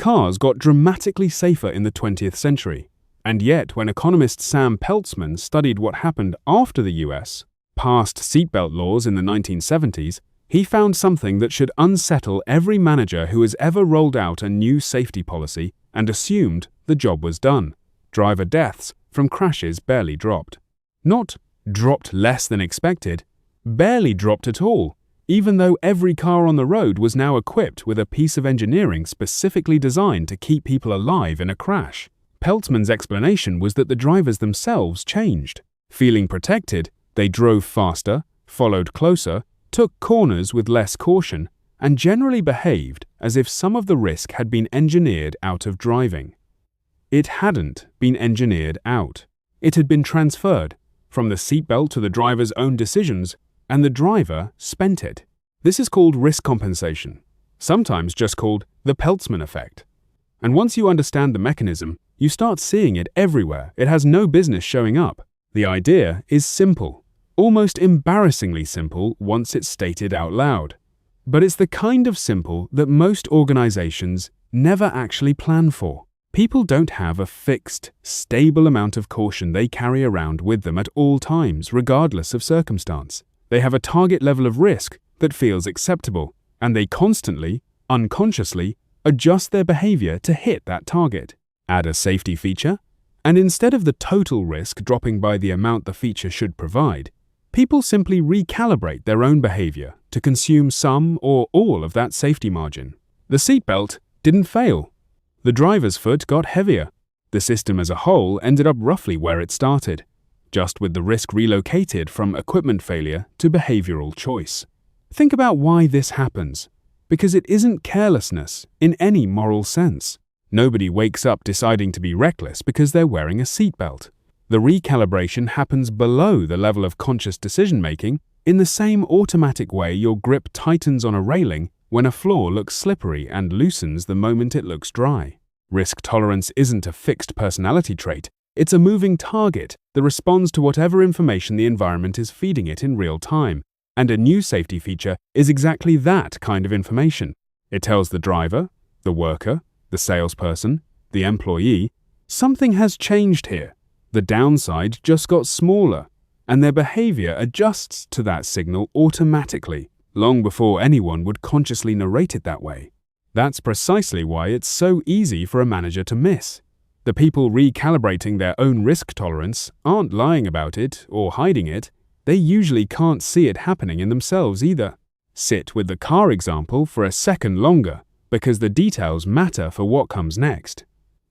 cars got dramatically safer in the 20th century. And yet, when economist Sam Peltzman studied what happened after the US passed seatbelt laws in the 1970s, he found something that should unsettle every manager who has ever rolled out a new safety policy and assumed the job was done. Driver deaths from crashes barely dropped. Not dropped less than expected, barely dropped at all, even though every car on the road was now equipped with a piece of engineering specifically designed to keep people alive in a crash. Peltzman's explanation was that the drivers themselves changed. Feeling protected, they drove faster, followed closer, took corners with less caution, and generally behaved as if some of the risk had been engineered out of driving. It hadn't been engineered out. It had been transferred from the seatbelt to the driver's own decisions, and the driver spent it. This is called risk compensation, sometimes just called the Peltzman Effect. And once you understand the mechanism, you start seeing it everywhere. It has no business showing up. The idea is simple, almost embarrassingly simple once it's stated out loud. But it's the kind of simple that most organizations never actually plan for. People don't have a fixed, stable amount of caution they carry around with them at all times, regardless of circumstance. They have a target level of risk that feels acceptable, and they constantly, unconsciously, adjust their behavior to hit that target. Add a safety feature, and instead of the total risk dropping by the amount the feature should provide, people simply recalibrate their own behavior to consume some or all of that safety margin. The seatbelt didn't fail. The driver's foot got heavier. The system as a whole ended up roughly where it started, just with the risk relocated from equipment failure to behavioral choice. Think about why this happens, because it isn't carelessness in any moral sense. Nobody wakes up deciding to be reckless because they're wearing a seatbelt. The recalibration happens below the level of conscious decision-making in the same automatic way your grip tightens on a railing when a floor looks slippery and loosens the moment it looks dry. Risk tolerance isn't a fixed personality trait. It's a moving target that responds to whatever information the environment is feeding it in real time, and a new safety feature is exactly that kind of information. It tells the driver, the worker, the salesperson, the employee, something has changed here. The downside just got smaller, and their behavior adjusts to that signal automatically, long before anyone would consciously narrate it that way. That's precisely why it's so easy for a manager to miss. The people recalibrating their own risk tolerance aren't lying about it or hiding it. They usually can't see it happening in themselves either. Sit with the car example for a second longer, because the details matter for what comes next.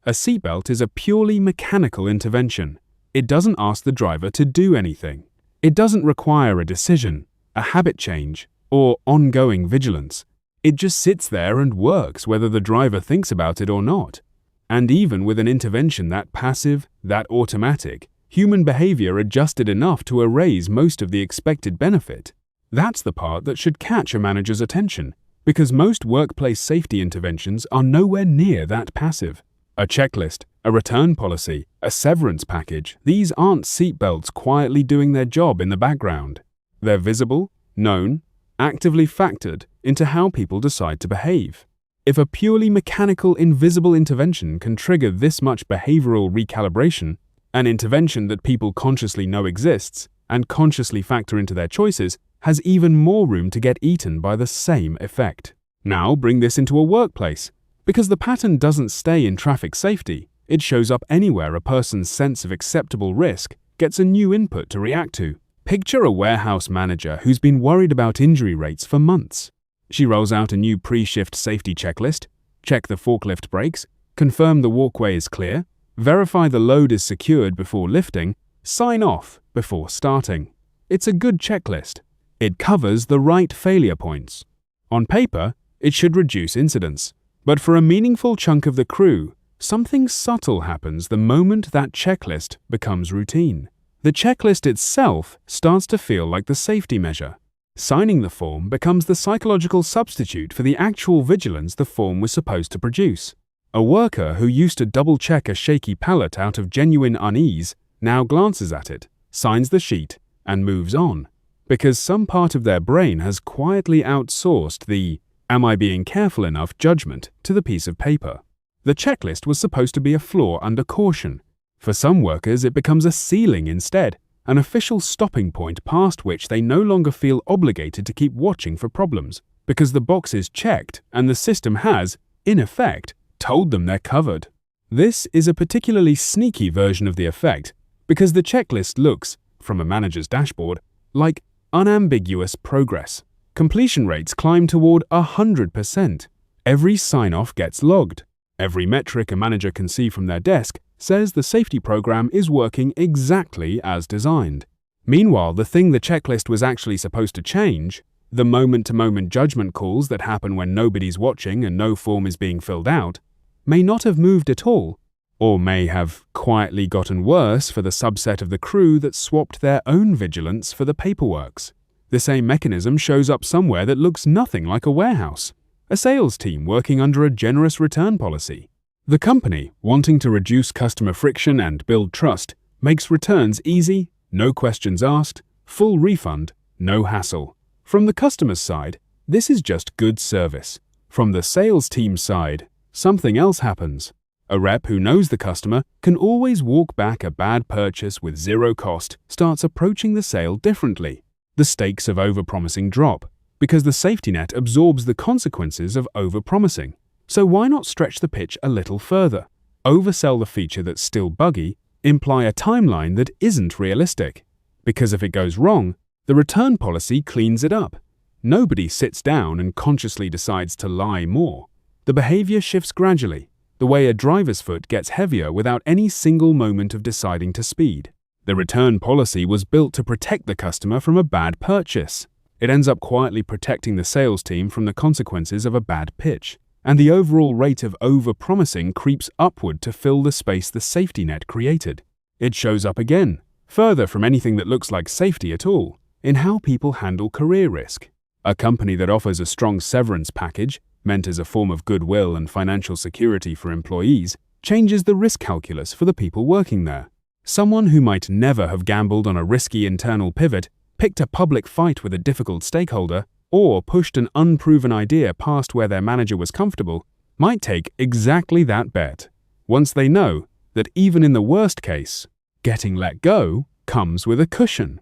A seatbelt is a purely mechanical intervention. It doesn't ask the driver to do anything. It doesn't require a decision, a habit change, or ongoing vigilance. It just sits there and works whether the driver thinks about it or not. And even with an intervention that passive, that automatic, human behavior adjusted enough to erase most of the expected benefit. That's the part that should catch a manager's attention, because most workplace safety interventions are nowhere near that passive. A checklist, a return policy, a severance package, these aren't seatbelts quietly doing their job in the background. They're visible, known, actively factored into how people decide to behave. If a purely mechanical, invisible intervention can trigger this much behavioral recalibration, an intervention that people consciously know exists and consciously factor into their choices has even more room to get eaten by the same effect. Now bring this into a workplace, because the pattern doesn't stay in traffic safety. It shows up anywhere a person's sense of acceptable risk gets a new input to react to. Picture a warehouse manager who's been worried about injury rates for months. She rolls out a new pre-shift safety checklist, check the forklift brakes, confirm the walkway is clear, verify the load is secured before lifting, sign off before starting. It's a good checklist. It covers the right failure points. On paper, it should reduce incidents. But for a meaningful chunk of the crew, something subtle happens the moment that checklist becomes routine. The checklist itself starts to feel like the safety measure. Signing the form becomes the psychological substitute for the actual vigilance the form was supposed to produce. A worker who used to double-check a shaky pallet out of genuine unease now glances at it, signs the sheet, and moves on, because some part of their brain has quietly outsourced the "am I being careful enough" judgment to the piece of paper. The checklist was supposed to be a floor under caution. For some workers, it becomes a ceiling instead, an official stopping point past which they no longer feel obligated to keep watching for problems, because the box is checked and the system has, in effect, told them they're covered. This is a particularly sneaky version of the effect, because the checklist looks, from a manager's dashboard, like unambiguous progress. Completion rates climb toward 100%. Every sign-off gets logged. Every metric a manager can see from their desk says the safety program is working exactly as designed. Meanwhile, the thing the checklist was actually supposed to change, the moment-to-moment judgment calls that happen when nobody's watching and no form is being filled out, may not have moved at all, or may have quietly gotten worse for the subset of the crew that swapped their own vigilance for the paperwork's. The same mechanism shows up somewhere that looks nothing like a warehouse, a sales team working under a generous return policy. The company, wanting to reduce customer friction and build trust, makes returns easy, no questions asked, full refund, no hassle. From the customer's side, this is just good service. From the sales team's side, something else happens. A rep who knows the customer can always walk back a bad purchase with zero cost starts approaching the sale differently. The stakes of overpromising drop, because the safety net absorbs the consequences of overpromising. So why not stretch the pitch a little further? Oversell the feature that's still buggy, imply a timeline that isn't realistic. Because if it goes wrong, the return policy cleans it up. Nobody sits down and consciously decides to lie more. The behavior shifts gradually, the way a driver's foot gets heavier without any single moment of deciding to speed. The return policy was built to protect the customer from a bad purchase. It ends up quietly protecting the sales team from the consequences of a bad pitch. And the overall rate of over-promising creeps upward to fill the space the safety net created. It shows up again, further from anything that looks like safety at all, in how people handle career risk. A company that offers a strong severance package, meant as a form of goodwill and financial security for employees, changes the risk calculus for the people working there. Someone who might never have gambled on a risky internal pivot, picked a public fight with a difficult stakeholder, or pushed an unproven idea past where their manager was comfortable, might take exactly that bet, once they know that even in the worst case, getting let go comes with a cushion.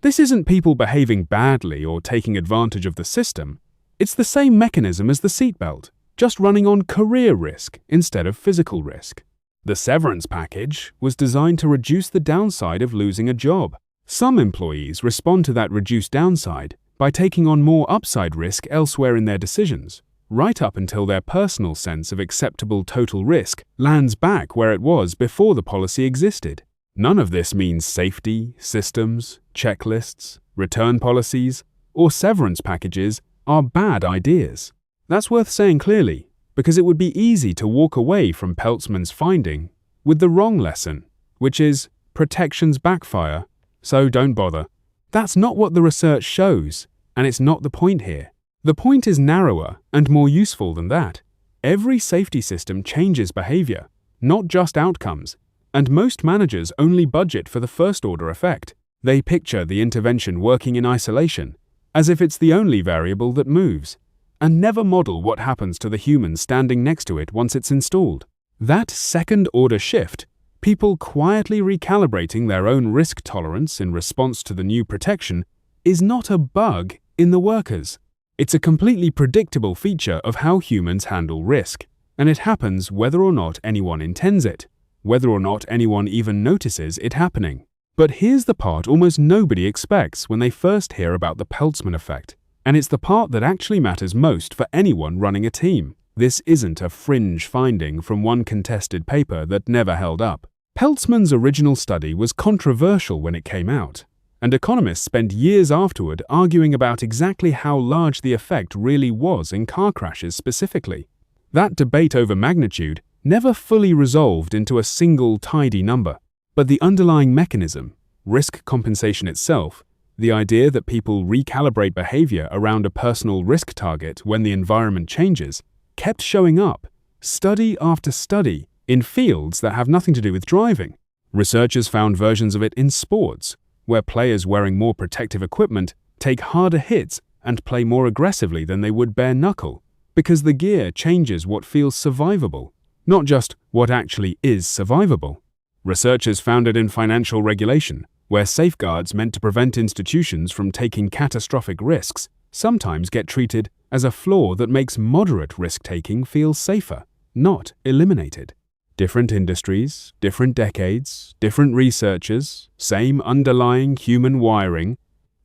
This isn't people behaving badly or taking advantage of the system. It's the same mechanism as the seatbelt, just running on career risk instead of physical risk. The severance package was designed to reduce the downside of losing a job. Some employees respond to that reduced downside by taking on more upside risk elsewhere in their decisions, right up until their personal sense of acceptable total risk lands back where it was before the policy existed. None of this means safety, systems, checklists, return policies, or severance packages are bad ideas. That's worth saying clearly, because it would be easy to walk away from Peltzman's finding with the wrong lesson, which is protections backfire, so don't bother. That's not what the research shows, and it's not the point here. The point is narrower and more useful than that. Every safety system changes behavior, not just outcomes, and most managers only budget for the first-order effect. They picture the intervention working in isolation, as if it's the only variable that moves, and never model what happens to the human standing next to it once it's installed. That second-order shift, people quietly recalibrating their own risk tolerance in response to the new protection, is not a bug in the workers. It's a completely predictable feature of how humans handle risk, and it happens whether or not anyone intends it, whether or not anyone even notices it happening. But here's the part almost nobody expects when they first hear about the Peltzman Effect, and it's the part that actually matters most for anyone running a team. This isn't a fringe finding from one contested paper that never held up. Peltzman's original study was controversial when it came out, and economists spent years afterward arguing about exactly how large the effect really was in car crashes specifically. That debate over magnitude never fully resolved into a single tidy number, but the underlying mechanism, risk compensation itself, the idea that people recalibrate behavior around a personal risk target when the environment changes, kept showing up, study after study, in fields that have nothing to do with driving. Researchers found versions of it in sports, where players wearing more protective equipment take harder hits and play more aggressively than they would bare knuckle, because the gear changes what feels survivable. not just what actually is survivable. Researchers found it in financial regulation, where safeguards meant to prevent institutions from taking catastrophic risks sometimes get treated as a flaw that makes moderate risk-taking feel safer, not eliminated. Different industries, different decades, different researchers, same underlying human wiring.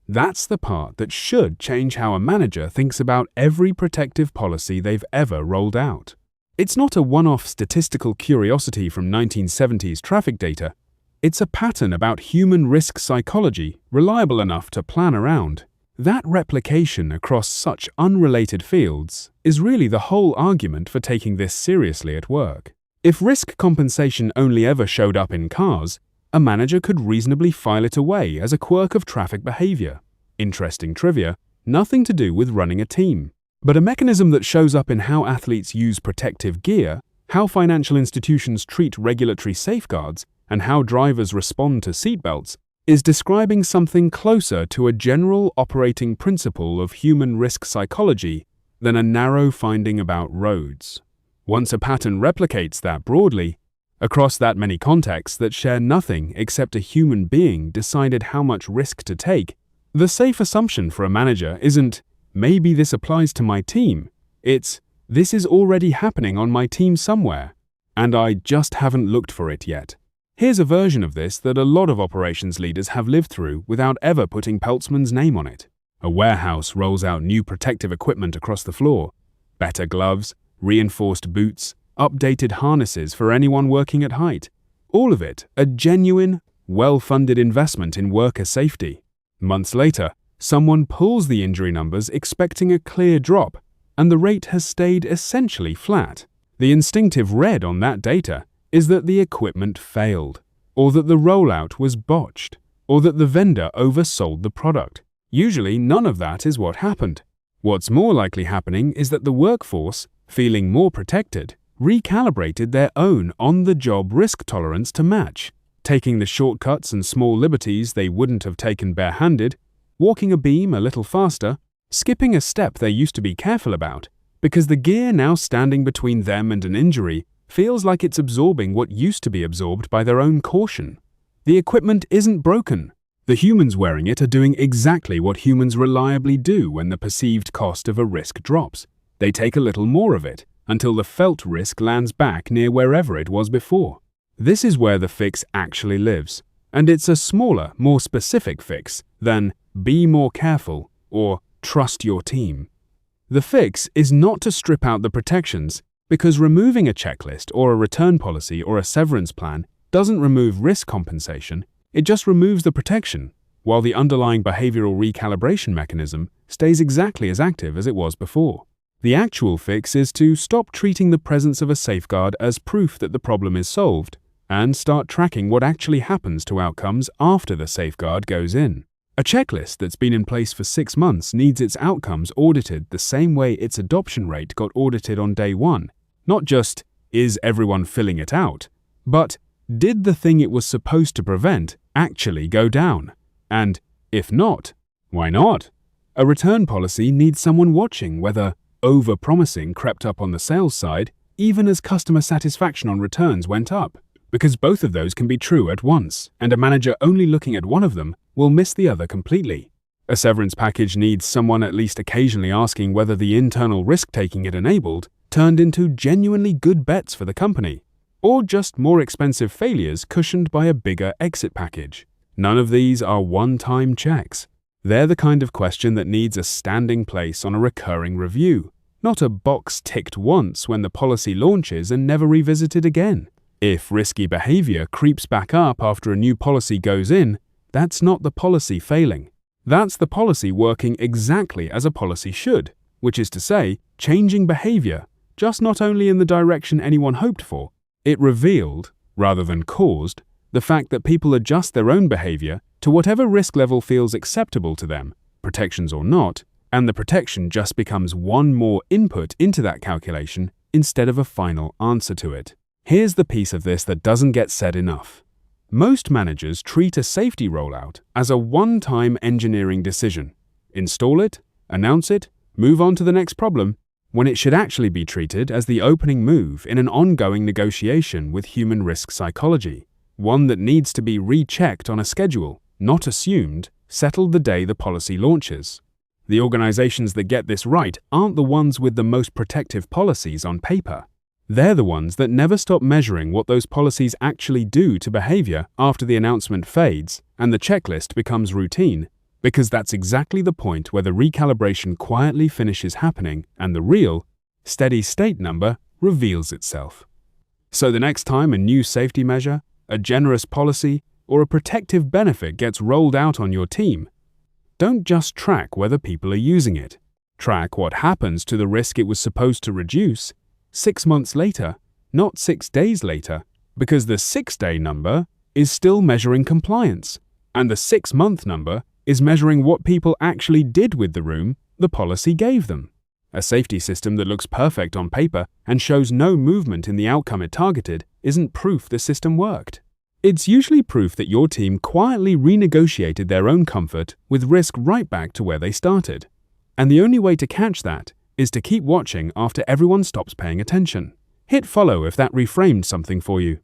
That's the part that should change how a manager thinks about every protective policy they've ever rolled out. It's not a one-off statistical curiosity from 1970s traffic data. It's a pattern about human risk psychology reliable enough to plan around. That replication across such unrelated fields is really the whole argument for taking this seriously at work. If risk compensation only ever showed up in cars, a manager could reasonably file it away as a quirk of traffic behavior. Interesting trivia, nothing to do with running a team. But a mechanism that shows up in how athletes use protective gear, how financial institutions treat regulatory safeguards, and how drivers respond to seatbelts is describing something closer to a general operating principle of human risk psychology than a narrow finding about roads. Once a pattern replicates that broadly, across that many contexts that share nothing except a human being decided how much risk to take, the safe assumption for a manager isn't, maybe this applies to my team. It's, this is already happening on my team somewhere, and I just haven't looked for it yet. Here's a version of this that a lot of operations leaders have lived through without ever putting Peltzman's name on it. A warehouse rolls out new protective equipment across the floor. Better gloves, reinforced boots, updated harnesses for anyone working at height. All of it a genuine, well-funded investment in worker safety. Months later, someone pulls the injury numbers expecting a clear drop, and the rate has stayed essentially flat. The instinctive read on that data is that the equipment failed, or that the rollout was botched, or that the vendor oversold the product. Usually, none of that is what happened. What's more likely happening is that the workforce, feeling more protected, recalibrated their own on-the-job risk tolerance to match, taking the shortcuts and small liberties they wouldn't have taken barehanded, walking a beam a little faster, skipping a step they used to be careful about, because the gear now standing between them and an injury feels like it's absorbing what used to be absorbed by their own caution. The equipment isn't broken. The humans wearing it are doing exactly what humans reliably do when the perceived cost of a risk drops. They take a little more of it until the felt risk lands back near wherever it was before. This is where the fix actually lives, and it's a smaller, more specific fix than be more careful or trust your team. The fix is not to strip out the protections, because removing a checklist or a return policy or a severance plan doesn't remove risk compensation, it just removes the protection, while the underlying behavioral recalibration mechanism stays exactly as active as it was before. The actual fix is to stop treating the presence of a safeguard as proof that the problem is solved, and start tracking what actually happens to outcomes after the safeguard goes in. A checklist that's been in place for 6 months needs its outcomes audited the same way its adoption rate got audited on day one. Not just, is everyone filling it out, but did the thing it was supposed to prevent actually go down? And if not, why not? A return policy needs someone watching whether over-promising crept up on the sales side even as customer satisfaction on returns went up, because both of those can be true at once, and a manager only looking at one of them will miss the other completely. A severance package needs someone at least occasionally asking whether the internal risk-taking it enabled turned into genuinely good bets for the company, or just more expensive failures cushioned by a bigger exit package. None of these are one-time checks. They're the kind of question that needs a standing place on a recurring review, not a box ticked once when the policy launches and never revisited again. If risky behavior creeps back up after a new policy goes in, that's not the policy failing. That's the policy working exactly as a policy should, which is to say, changing behavior, just not only in the direction anyone hoped for. It revealed, rather than caused, the fact that people adjust their own behavior to whatever risk level feels acceptable to them, protections or not, and the protection just becomes one more input into that calculation instead of a final answer to it. Here's the piece of this that doesn't get said enough. Most managers treat a safety rollout as a one-time engineering decision. Install it, announce it, move on to the next problem. when it should actually be treated as the opening move in an ongoing negotiation with human risk psychology, one that needs to be rechecked on a schedule, not assumed, settled the day the policy launches. The organizations that get this right aren't the ones with the most protective policies on paper. They're the ones that never stop measuring what those policies actually do to behavior after the announcement fades and the checklist becomes routine, because that's exactly the point where the recalibration quietly finishes happening and the real, steady state number reveals itself. So the next time a new safety measure, a generous policy, or a protective benefit gets rolled out on your team, don't just track whether people are using it. Track what happens to the risk it was supposed to reduce 6 months later, not 6 days later, because the 6-day number is still measuring compliance, and the 6-month number is measuring what people actually did with the room the policy gave them. A safety system that looks perfect on paper and shows no movement in the outcome it targeted isn't proof the system worked. It's usually proof that your team quietly renegotiated their own comfort with risk right back to where they started. And the only way to catch that is to keep watching after everyone stops paying attention. Hit follow if that reframed something for you.